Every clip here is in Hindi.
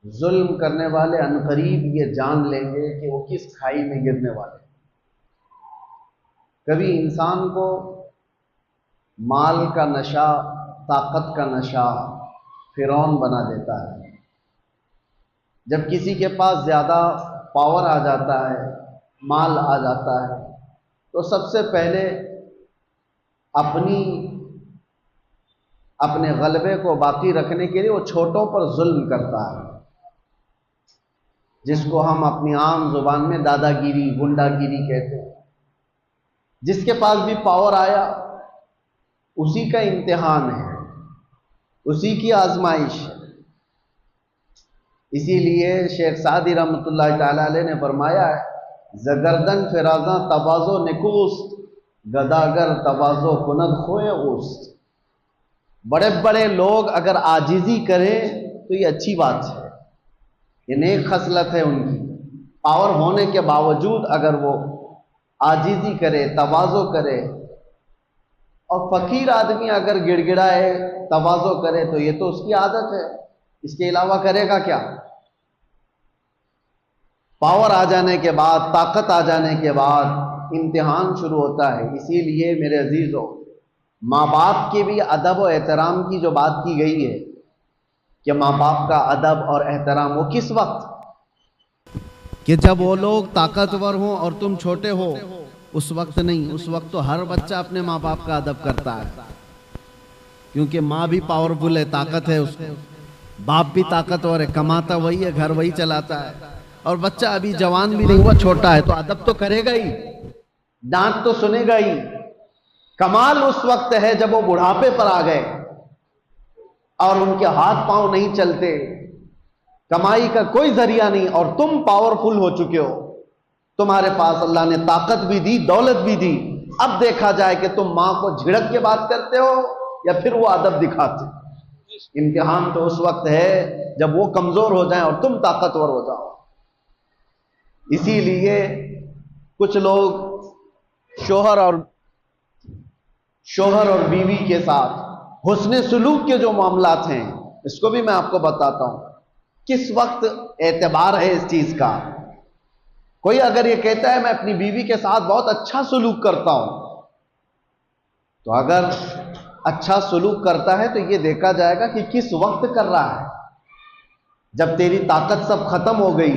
जुल्म करने वाले अनकरीब ये जान लेंगे कि वो किस खाई में गिरने वाले। कभी इंसान को माल का नशा, ताकत का नशा फिरौन बना देता है। जब किसी के पास ज़्यादा पावर आ जाता है, माल आ जाता है, तो सबसे पहले अपने गलबे को बाकी रखने के लिए वो छोटों पर जुल्म करता है, जिसको हम अपनी आम जुबान में दादागिरी, गुंडागिरी कहते हैं। जिसके पास भी पावर आया उसी का इम्तिहान है, उसी की आजमाइश है। इसीलिए शेख सादी रहमतुल्लाह तआला अलैह ने फरमाया है, जगरदन फिराजा तवाज़ो निकुस्त, गदागर तवाज़ो कुनद खोए उस्त। बड़े बड़े लोग अगर आजिज़ी करें तो ये अच्छी बात है, ये नेक खसलत है उनकी। पावर होने के बावजूद अगर वो आजिज़ी करे, तवाज़ो करे, और फ़कीर आदमी अगर गिड़गिड़ाए, तवाज़ो करे, तो ये तो उसकी आदत है, इसके अलावा करेगा क्या। पावर आ जाने के बाद, ताकत आ जाने के बाद इम्तिहान शुरू होता है। इसीलिए मेरे अजीज़ों, माँ बाप के भी अदब और एहतराम की जो बात की गई है कि माँ बाप का अदब और एहतराम वो किस वक्त, कि जब वो लोग ताकतवर हों और तुम छोटे हो, उस वक्त नहीं। उस वक्त तो हर बच्चा अपने माँ बाप का अदब करता है, क्योंकि माँ भी पावरफुल है, ताकत है उसको, बाप भी ताकतवर है, कमाता वही है, घर वही चलाता है, और बच्चा अभी जवान भी नहीं हुआ, छोटा है, तो अदब तो करेगा ही, डांट तो सुनेगा ही। कमाल उस वक्त है जब वो बुढ़ापे पर आ गए और उनके हाथ पांव नहीं चलते, कमाई का कोई जरिया नहीं, और तुम पावरफुल हो चुके हो, तुम्हारे पास अल्लाह ने ताकत भी दी, दौलत भी दी। अब देखा जाए कि तुम मां को झिड़क के बात करते हो या फिर वो अदब दिखाते हो। इम्तिहान तो उस वक्त है जब वो कमजोर हो जाएं और तुम ताकतवर हो जाओ। इसीलिए कुछ लोग शोहर और बीवी के साथ हुस्ने सुलूक के जो मामलात हैं, इसको भी मैं आपको बताता हूं। किस वक्त एतबार है इस चीज का। कोई अगर ये कहता है मैं अपनी बीवी के साथ बहुत अच्छा सुलूक करता हूं, तो अगर अच्छा सुलूक करता है तो ये देखा जाएगा कि किस वक्त कर रहा है। जब तेरी ताकत सब खत्म हो गई,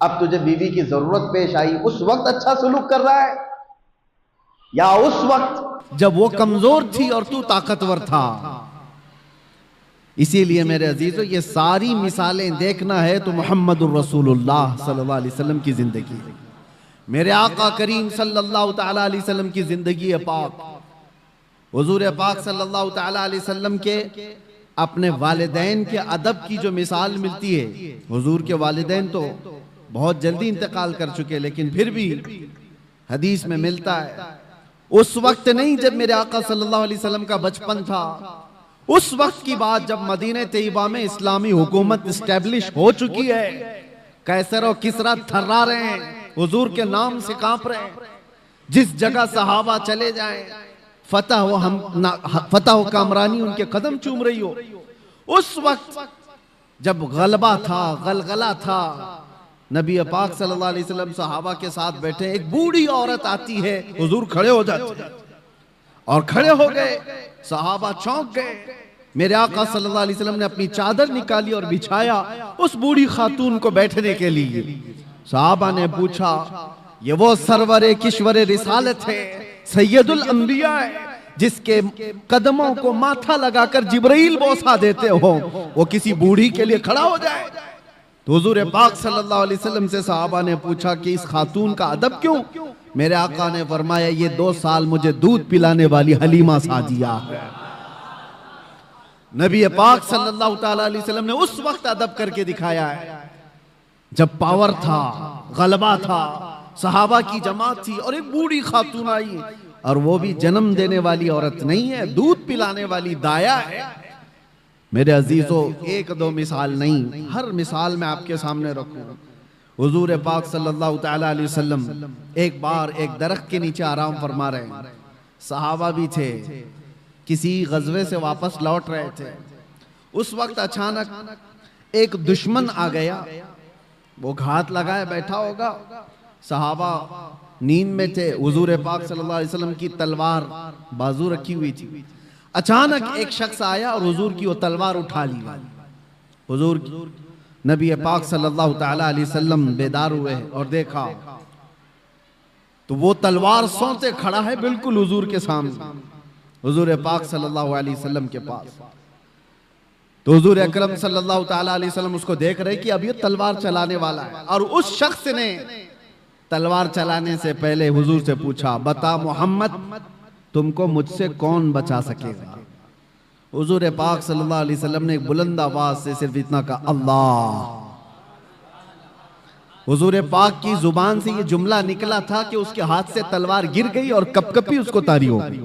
अब तुझे बीवी की जरूरत पेश आई, उस वक्त अच्छा सुलूक कर रहा है, या उस वक्त जब वो कमजोर थी और तू ताकतवर था। इसीलिए मेरे अजीजों, ये सारी मिसालें देखना है तो मुहम्मदुर रसूलुल्लाह सल्लल्लाहु अलैहि वसल्लम की जिंदगी, मेरे आका करीम सल्लल्लाहु तआला अलैहि वसल्लम की जिंदगी पाक, हुजूर पाक सल्लल्लाहु तआला अलैहि वसल्लम के अपने वालिदैन के अदब की जो मिसाल मिलती है। हुजूर के वालिदैन तो बहुत जल्दी इंतकाल कर चुके, लेकिन फिर भी हदीस में मिलता है उस वक्त नहीं जब मेरे आका सल्लल्लाहु अलैहि वसल्लम का बचपन था, उस वक्त की बात जब मदीने तैयबा में इस्लामी हुकूमत स्टैब्लिश हो चुकी है। कैसर और किसरा थर्रा रहे हैं, हुजूर के नाम से कांप रहे हैं। जिस जगह सहाबा चले जाएं, फतह हो कामरानी उनके कदम चूम रही हो। उस वक्त जब गलबा था, गलगला था, नबी पाक सल्लल्लाहु अलैहि वसल्लम सहाबा के साथ बैठे, एक बूढ़ी औरत आती है, हुजूर खड़े हो जाते हैं, और खड़े हो गए, सहाबा चौंक गए। मेरे आका सल्लल्लाहु अलैहि वसल्लम ने अपनी चादर निकाली और बिछाया उस बूढ़ी खातून को बैठने के लिए। सहाबा ने पूछा, ये वो सरवरे किश्वरे रिसालत है, सैयदुल अंबिया है, जिसके कदमों को माथा लगाकर जिब्राइल बोसा देते हो, वो किसी बूढ़ी के लिए खड़ा हो जाए। तो हुजूर पाक सल्लल्लाहु अलैहि वसल्लम से सहाबा ने पूछा कि इस खातून का अदब क्यों? मेरे आका ने फरमाया, ये 2 साल मुझे दूध पिलाने वाली हलीमा सादिया है। नबी पाक सल्लल्लाहु ताला अलैहि वसल्लम ने उस वक्त अदब करके दिखाया है जब पावर था, गलबा था, सहाबा की जमात थी, और एक बूढ़ी खातून आई, और वो भी जन्म देने वाली औरत नहीं है, दूध पिलाने वाली दाया है। मेरे अजीजों, 1-2 मिसाल नहीं, हर मिसाल मैं आपके सामने रखूं। हुजूर पाक सल्लल्लाहु ताला अलैहि वसल्लम एक बार एक दरख्त के नीचे आराम फरमा रहे हैं, सहाबा भी थे, किसी गजवे से वापस लौट रहे थे। उस वक्त अचानक एक दुश्मन आ गया, वो घात लगाए बैठा होगा, सहाबा नींद में थे, हुजूर पाक सल्लल्लाहु अलैहि वसल्लम की तलवार बाजू रखी हुई थी। अचानक एक शख्स आया और हुजूर की वो तलवार उठा ली। हुजूर नबी पाक सल्लल्लाहु ताला अलैहि वसल्लम बेदार हुए और देखा तो वो तलवार सोते खड़ा है बिल्कुल हुजूर के सामने, हुजूर पाक सल्लल्लाहु अलैहि वसल्लम के पास। तो हुजूर अकरम सल्लल्लाहु ताला अलैहि वसल्लम उसको देख रहे कि अब ये तलवार चलाने वाला है, और उस शख्स ने तलवार चलाने से पहले हुजूर से पूछा, बता मोहम्मद तुमको मुझसे कौन बचा सकेगा? हुजूर पाक सल्लल्लाहु अलैहि वसल्लम ने एक बुलंद आवाज से सिर्फ इतना कहा, अल्लाह। हुजूर पाक की जुबान से ये जुमला निकला था कि उसके हाथ से तलवार गिर गई और कपकपी उसको तारी हो गई।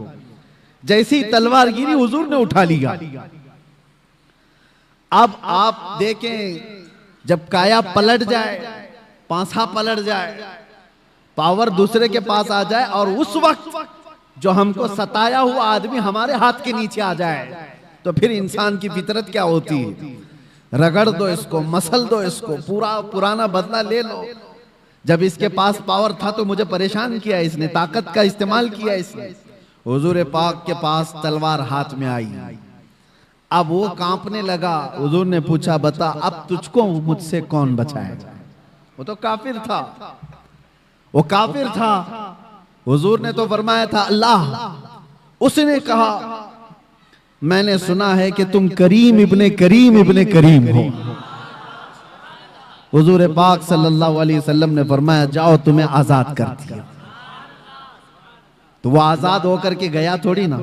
जैसी ही तलवार गिरी हुजूर ने उठा लिया। अब आप देखें, जब काया पलट जाए, पांसा पलट जाए, पावर दूसरे के पास आ जाए, और उस वक्त जो हमको सताया हुआ आदमी हमारे हाथ के नीचे आ जाए, तो फिर इंसान की फितरत क्या होती है? रगड़ दो इसको, मसल दो इसको, पूरा पुराना बदला ले लो। जब इसके पास पावर था तो मुझे परेशान किया इसने, ताकत का इस्तेमाल किया इसने। हुजूर पाक के पास तलवार हाथ में आई, अब वो कांपने लगा। हुजूर ने पूछा, बता अब तुझको मुझसे कौन बचाएगा? वो तो काफिर था, वो काफिर था। हुजूर ने तो फरमाया था अल्लाह। उसने कहा, मैंने सुना है कि तुम करीम इब्ने करीम हो। हुजूर पाक सल्लल्लाहु अलैहि वसल्लम ने फरमाया, जाओ तुम्हें आजाद कर दिया। तो वो आजाद होकर के गया थोड़ी ना,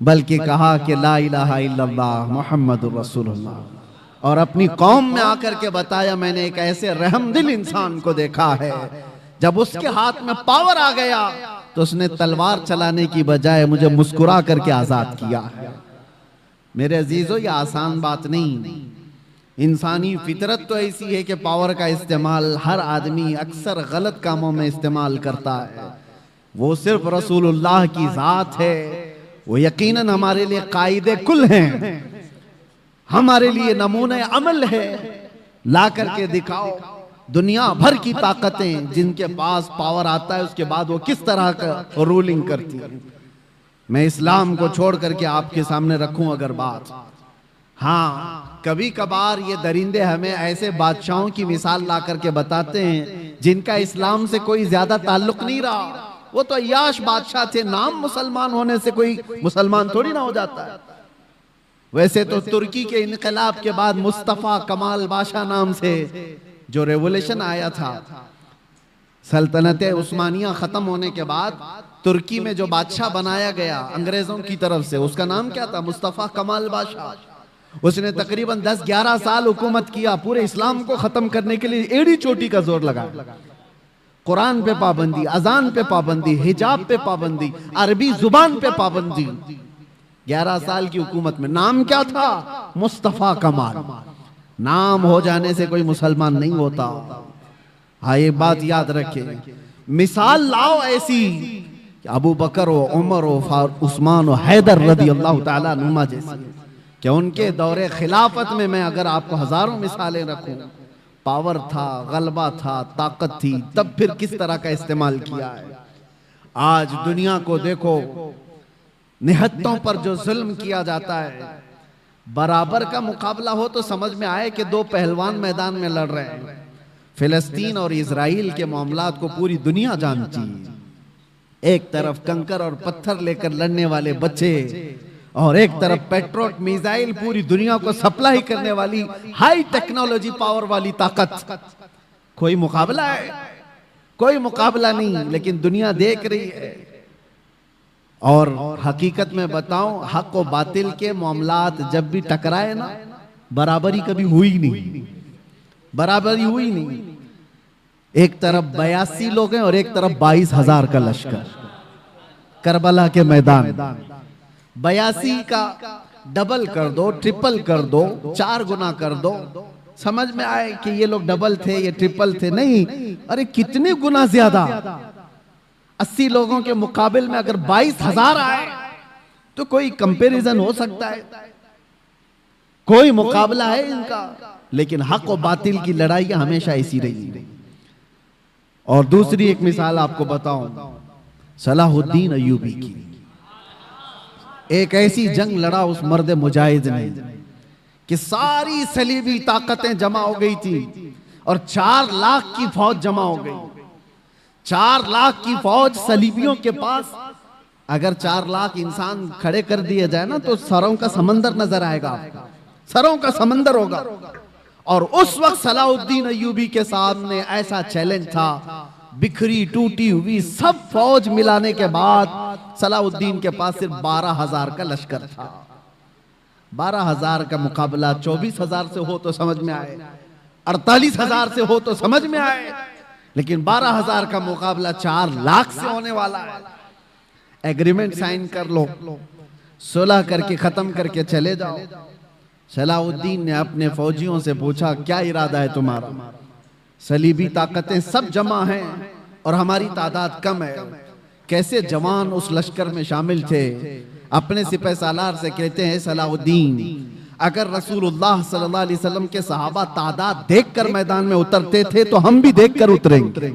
बल्कि कहा कि ला इलाहा इल्लल्लाह मुहम्मदुर रसूलुल्लाह, और अपनी कौम में आकर के बताया, मैंने एक ऐसे रहमदिल इंसान को देखा है, जब उसके हाथ में पावर आ गया तो उसने तलवार चलाने की बजाय मुझे मुस्कुरा करके आजाद किया है। मेरे अजीजों, ये आसान बात नहीं। इंसानी फितरत तो ऐसी है कि पावर का इस्तेमाल हर आदमी अक्सर गलत कामों में इस्तेमाल करता है। वो सिर्फ रसूलुल्लाह की जात है, वो यकीनन हमारे लिए कायदे कुल हैं, हमारे लिए नमूने अमल है। ला करके दिखाओ दुनिया भर की ताकतें, जिनके पास पावर आता है उसके बाद वो किस तरह का रूलिंग करती है। मैं इस्लाम को छोड़ करके आपके सामने रखूं अगर बात, हाँ कभी कभार ये दरिंदे हमें ऐसे बादशाहों की मिसाल ला करके बताते हैं जिनका इस्लाम से कोई ज्यादा ताल्लुक नहीं रहा। वो तो अय्याश बादशाह थे, नाम मुसलमान होने से कोई मुसलमान थोड़ी ना हो जाता है। वैसे तो तुर्की के इनकलाब के बाद मुस्तफा कमाल बादशाह नाम से जो रेवोल्यूशन आया था, सल्तनत उस्मानिया खत्म होने के बाद तुर्की में जो बादशाह बनाया गया अंग्रेजों की तरफ से, उसका नाम क्या था? मुस्तफा कमाल बादशाह। उसने तकरीबन 10-11 साल हुकूमत किया, पूरे इस्लाम को खत्म करने के लिए एड़ी चोटी का जोर लगा। कुरान पे पाबंदी, अजान पे पाबंदी, हिजाब पे पाबंदी, अरबी जुबान पे पाबंदी। 11 साल की हुकूमत में नाम क्या था? मुस्तफा कमाल। नाम हो जाने से कोई मुसलमान नहीं होता। हाँ, ये बात याद रखें। मिसाल लाओ ऐसी, अबू बकर हो, उमर हो, उस्मान हो, हैदर रदी अल्लाह ताला नुमा जैसी, क्या उनके दौरे खिलाफत में मैं अगर आपको हजारों मिसालें रखूं, पावर था, गलबा था, ताकत थी, तब फिर किस तरह का इस्तेमाल किया है। आज दुनिया को देखो, निहत्तों पर जो जुल्म किया जाता है, बराबर का मुकाबला हो तो समझ में आए कि दो पहलवान मैदान में लड़ रहे हैं। फिलिस्तीन और इजराइल के मामलात को पूरी दुनिया जानती है। एक तरफ कंकर और पत्थर लेकर लड़ने वाले बच्चे, और एक तरफ पेट्रोट मिसाइल पूरी दुनिया को सप्लाई करने वाली हाई टेक्नोलॉजी पावर वाली ताकत। कोई मुकाबला है? कोई मुकाबला नहीं, लेकिन दुनिया देख रही है। और हकीकत में बताऊं, हक और बातिल के मामलात जब भी टकराए ना, बराबरी कभी हुई नहीं, बराबरी हुई नहीं। एक तरफ 82 लोग हैं और एक तरफ 22,000 का लश्कर। करबला के मैदान 82 का डबल कर दो, ट्रिपल कर दो, 4 गुना कर दो, समझ में आए कि ये लोग डबल थे, ये ट्रिपल थे। नहीं, अरे कितने गुना ज्यादा। 80 लोगों के मुकाबले में अगर 22,000 आए तो कोई कंपैरिजन हो सकता है? कोई मुकाबला है इनका? लेकिन हक और बातिल की लड़ाइयां हमेशा ऐसी रही। और दूसरी एक मिसाल आपको बताऊं, सलाहुद्दीन अय्यूबी की। एक ऐसी जंग लड़ा उस मर्द मुजाहिद ने कि सारी सलीबी ताकतें जमा हो गई थी और 4 लाख की फौज जमा हो गई। 4 लाख की फौज सलीबियों के पास। अगर 4 लाख इंसान खड़े कर दिए जाए ना तो सरों का समंदर नजर आएगा आपको, सरों का समंदर होगा। और उस वक्त सलाहुद्दीन अय्यूबी के सामने ऐसा चैलेंज था, बिखरी टूटी हुई सब फौज मिलाने के बाद सलाहुद्दीन के पास सिर्फ 12,000 का लश्कर था। 12,000 का मुकाबला 24,000 से हो तो समझ में आए, 48,000 से हो तो समझ में आए, लेकिन 12,000 का मुकाबला 4 लाख से होने वाला है। एग्रीमेंट साइन कर लो, सुलह करके खत्म करके चले जाओ। सलाहुद्दीन ने अपने फौजियों से पूछा, क्या इरादा है तुम्हारा? सलीबी ताकतें सब जमा हैं और हमारी तादाद कम है। कैसे जवान उस लश्कर में शामिल थे। अपने सिपह सालार से कहते हैं, सलाहुद्दीन, अगर रसूलुल्लाह सल्लल्लाहु अलैहि वसल्लम के सहाबा तादाद देखकर मैदान में उतरते थे तो हम भी देखकर उतरेंगे,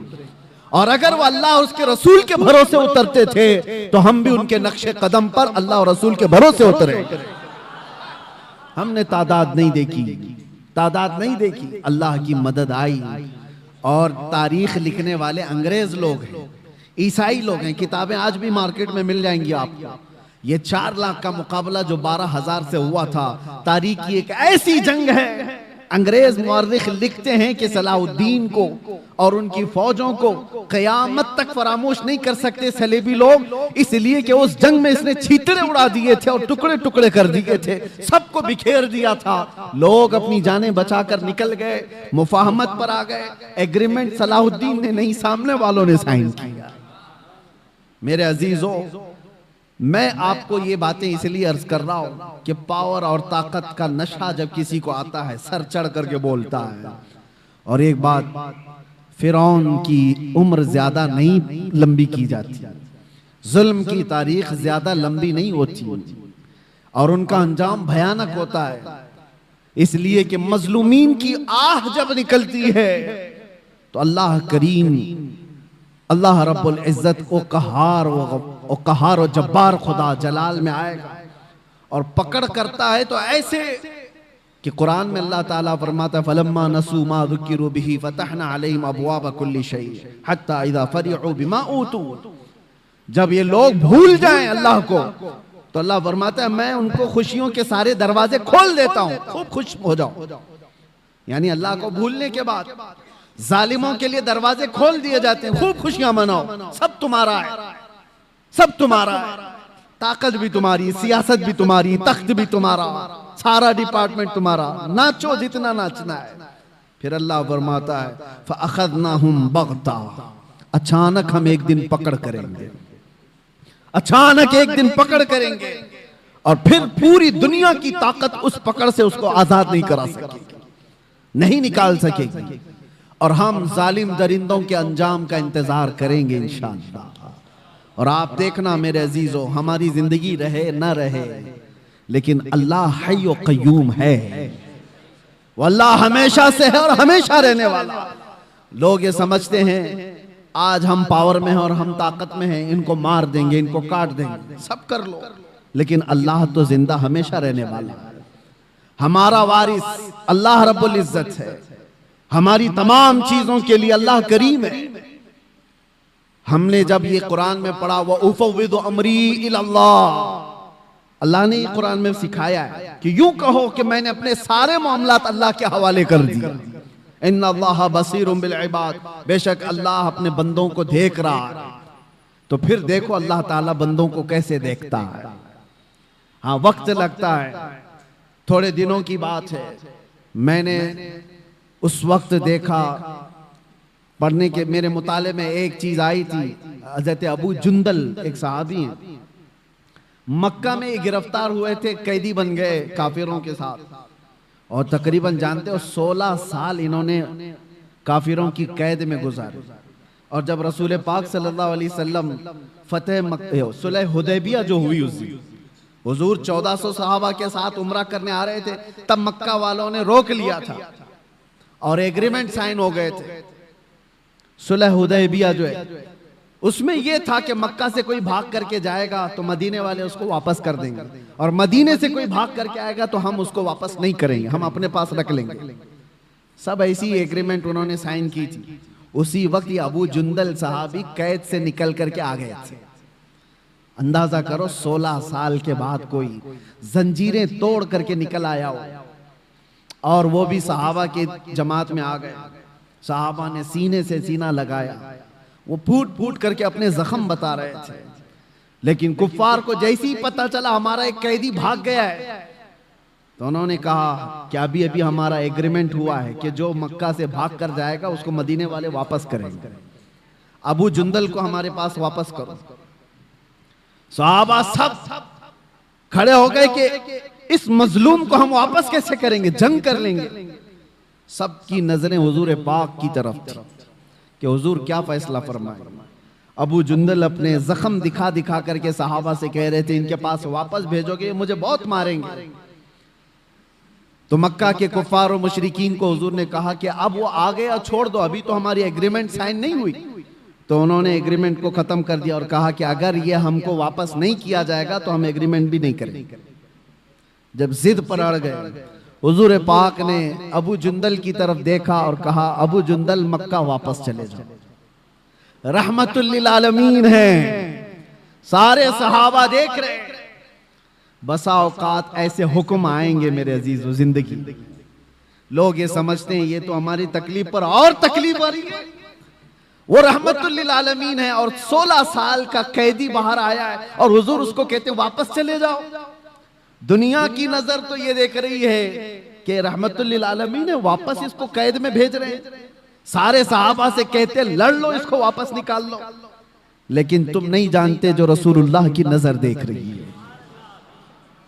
और अगर वो अल्लाह और उसके रसूल के भरोसे उतरते थे तो हम भी उनके नक्शे कदम पर अल्लाह और रसूल के भरोसे उतरेंगे। हमने तादाद नहीं देखी, तादाद नहीं देखी, अल्लाह की मदद आई। और तारीख लिखने वाले अंग्रेज लोग हैं, ईसाई लोग हैं, किताबें आज भी मार्केट में मिल जाएंगी आपको। ये 4 लाख का मुकाबला जो 12,000 से हुआ था, तारीख की एक ऐसी जंग है। अंग्रेज मुअर्रिख लिखते हैं कि सलाहुद्दीन को और उनकी फौजों को कयामत तक फरामोश नहीं कर सकते सलेबी लोग, इसलिए कि उस जंग में इसने छींतरे उड़ा दिए थे और टुकड़े टुकड़े कर दिए थे, सबको बिखेर दिया था। लोग अपनी जानें बचाकर निकल गए, मुफाहमत पर आ गए। एग्रीमेंट सलाहुद्दीन ने नहीं, सामने वालों ने साइन किया। मेरे अजीजों, मैं आपको ये बातें इसलिए अर्ज कर रहा हूं कि पावर और ताकत का नशा जब किसी को आता है सर चढ़ करके बोलता है। और एक बात, फिरौन की उम्र ज्यादा नहीं लंबी की जाती, जुल्म की तारीख ज्यादा लंबी नहीं होती और उनका अंजाम भयानक होता है। इसलिए कि मजलूमीन की आह जब निकलती है तो अल्लाह करीम, अल्लाह रब्बुल इज्जत को कहार और जब्बार खुदा जलाल में आएगा और पकड़ करता है। तो ऐसे कि कुरान में अल्लाह ताला फरमाता है, फलम्मा नसू मा ज़ुकिरू बिही फतहना अलैहिम अबवाब कुल्ली शै हत्ता इज़ा फरिहू बिमा ऊतू। जब ये लोग भूल जाएं अल्लाह को तो अल्लाह फरमाता है, मैं उनको खुशियों के सारे दरवाजे खोल देता हूं, खूब खुश हो जाओ। यानी अल्लाह को भूलने के बाद जालिमों के लिए दरवाजे खोल दिए जाते हैं, खूब खुशियां मनाओ, सब तुम्हारा है, सब तुम्हारा है, ताकत भी तुम्हारी, सियासत भी तुम्हारी, तख्त भी तुम्हारा, सारा डिपार्टमेंट तुम्हारा, नाचो जितना नाचना है। फिर अल्लाह फरमाता है, फअखज़नाहुम बग़ता, अचानक हम एक दिन पकड़ करेंगे, अचानक एक दिन पकड़ करेंगे और फिर पूरी दुनिया की ताकत उस पकड़ से उसको आजाद नहीं करा सकेगी, नहीं निकाल सकेगी। और हम जालिम दरिंदों के अंजाम का इंतजार करेंगे इंशाअल्लाह। और आप देखना मेरे अजीजों, हमारी जिंदगी रहे न रहे, लेकिन अल्लाह हय्य व क़य्यूम है, वो अल्लाह हमेशा से है और हमेशा रहने वाला। लोग ये समझते हैं आज हम पावर में हैं और हम ताकत में हैं, इनको मार देंगे, इनको काट देंगे, सब कर लो, लेकिन अल्लाह तो जिंदा हमेशा रहने वाला है। हमारा वारिस अल्लाह रब्बुल इज्जत है, हमारी तमाम चीजों के लिए अल्लाह करीम है। हमने जब ये कुरान में पढ़ा, व उफ़व्विदु अमरी इलल्लाह, अल्लाह ने कुरान में सिखाया है कि यूं कहो कि मैंने अपने सारे मामलात अल्लाह के हवाले कर दिए। इन्नल्लाह बसीरुम बिल इबाद, बेशक अल्लाह अपने बंदों को देख रहा है। तो फिर देखो अल्लाह ताला बंदों को कैसे देखता है। हाँ, वक्त लगता है, थोड़े दिनों की बात है, मैंने उस वक्त देखा, पढ़ने के मेरे मुताले में एक चीज आई थी। हज़रत अबू जुंदल एक सहाबी हैं, मक्का में गिरफ्तार हुए थे, कैदी बन गए काफिरों के साथ, और तकरीबन जानते हो 16 साल इन्होंने काफिरों की कैद में गुजारे। और जब रसूल पाक सल्लल्लाहु अलैहि वसल्लम फतेह सुलह हुदैबिया जो हुई, उस दिन हुजूर 1400 सहाबा के साथ उम्रा करने आ रहे थे, तब मक्का वालों ने रोक लिया था और एग्रीमेंट साइन हो गए थे। सुलह हुदैबिया जो है उसमें यह था कि मक्का से कोई भाग करके जाएगा तो मदीने वाले उसको वापस कर देंगे, और मदीने से कोई भाग करके आएगा तो हम उसको वापस नहीं करेंगे, हम अपने पास रख लेंगे। सब ऐसी एग्रीमेंट उन्होंने साइन की थी। उसी वक्त ये अबू जुंदल साहबी कैद से निकल करके आ गए थे। अंदाजा करो 16 साल के बाद कोई जंजीरें तोड़ करके निकल आया हो, और वो भी सहाबा के जमात में आ गए। सहाबा ने सीने से सीना लगाया, वो फूट फूट करके अपने जख्म बता रहे थे। लेकिन कुफ्फार को जैसे ही पता चला हमारा एक कैदी भाग गया है, तो उन्होंने कहा कि अभी अभी हमारा एग्रीमेंट हुआ है कि जो मक्का से भाग कर जाएगा उसको मदीने वाले वापस करेंगे, अबू जुंदल को हमारे पास वापस करो। सहाबा सब खड़े हो गए कि इस मजलूम को हम वापस कैसे करेंगे, जंग कर लेंगे। सबकी नजरें हुजूर पाक की तरफ थी कि हुजूर क्या फैसला फरमाए। अबू जुंदल अपने जख्म दिखा दिखा करके सहाबा से कह रहे थे इनके पास वापस भेजोगे मुझे बहुत मारेंगे। तो मक्का के कुफ्फार और मुशरिकीन को हुजूर ने कहा कि अब वो आ गया छोड़ दो, अभी तो हमारी एग्रीमेंट साइन नहीं हुई। तो उन्होंने एग्रीमेंट को खत्म कर दिया और कहा कि अगर ये हमको वापस नहीं किया जाएगा तो हम एग्रीमेंट भी नहीं करेंगे। जब जिद पर अड़ गए, हुजूर पाक ने अबू जुंदल की तरफ देखा और कहा अबू जुंदल मक्का वापस चले जाओ, रहमतुल लिल आलमीन है। सारे सहाबा देख रहे, बसा औकात ऐसे हुक्म आएंगे मेरे अजीजों जिंदगी, लोग ये समझते हैं ये तो हमारी तकलीफ पर और तकलीफ आ रही है। वो रहमतुल लिल आलमीन है और 16 साल का कैदी बाहर आया है और हुजूर उसको कहते वापस चले जाओ। दुनिया की नजर तो ये देख रही है कि रहमतुल लिल आलमीन है, वापस इसको कैद में भेज रहे हैं। सारे सहाबा से कहते लड़ लो, इसको वापस निकाल लो। लेकिन तुम नहीं जानते जो रसूलुल्लाह की नजर देख रही है।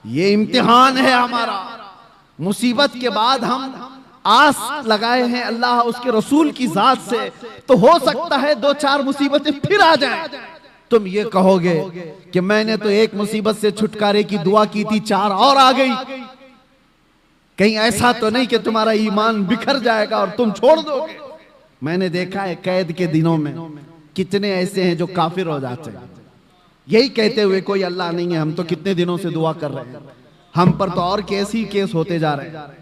ये इम्तिहान है हमारा। मुसीबत के बाद हम आस लगाए हैं अल्लाह उसके रसूल की जात से, तो हो सकता है 2-4 मुसीबतें फिर आ जाएं। तुम ये कहोगे कि मैंने तो एक मुसीबत से छुटकारे की दुआ की थी, 4 और आ गई। कहीं ऐसा तो नहीं कि तुम्हारा ईमान बिखर जाएगा और तुम छोड़ दोगे। मैंने देखा है कैद के दिनों में कितने ऐसे हैं जो काफिर हो जाते हैं, यही कहते हुए कोई अल्लाह नहीं है, हम तो कितने दिनों से दुआ कर रहे हैं, हम पर तो और केस ही केस होते जा रहे हैं।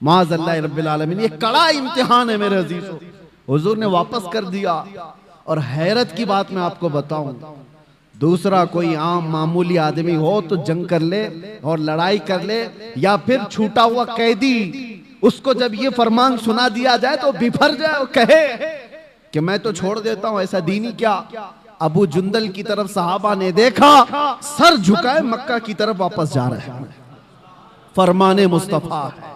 माज़अल्लाह रब्बिल आलमीन, ये कड़ा इम्तिहान है मेरे अजीजों। हुजूर ने वापस कर दिया। और हैरत की बात मैं आपको बताऊं, दूसरा कोई आम मामूली आदमी हो तो जंग कर ले और लड़ाई कर ले, या फिर छूटा हुआ कैदी उसको जब ये फरमान सुना दिया जाए तो बिफर जाए और कहे कि मैं तो छोड़ देता हूं, ऐसा दीनी क्या। अबू जुंदल की तरफ सहाबा ने देखा, सर झुकाए मक्का की तरफ वापस जा रहे हैं। फरमाने मुस्तफा है,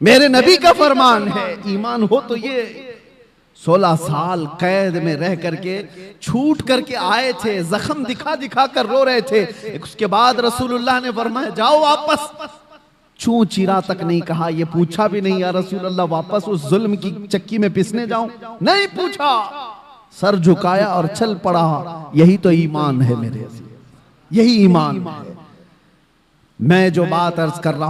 मेरे नबी का फरमान है। ईमान हो तो ये 16 साल कैद में रह करके छूट करके आए थे, जख्म दिखा दिखा कर रो रहे थे। उसके बाद रसूलुल्लाह ने फरमाया जाओ वापस। छू चीरा तक नहीं कहा, ये पूछा भी नहीं या रसूलुल्लाह वापस उस जुल्म की चक्की में पिसने जाऊं, नहीं पूछा, सर झुकाया और चल पड़ा। यही तो ईमान है मेरे, यही ईमान है। मैं जो बात अर्ज कर रहा हूं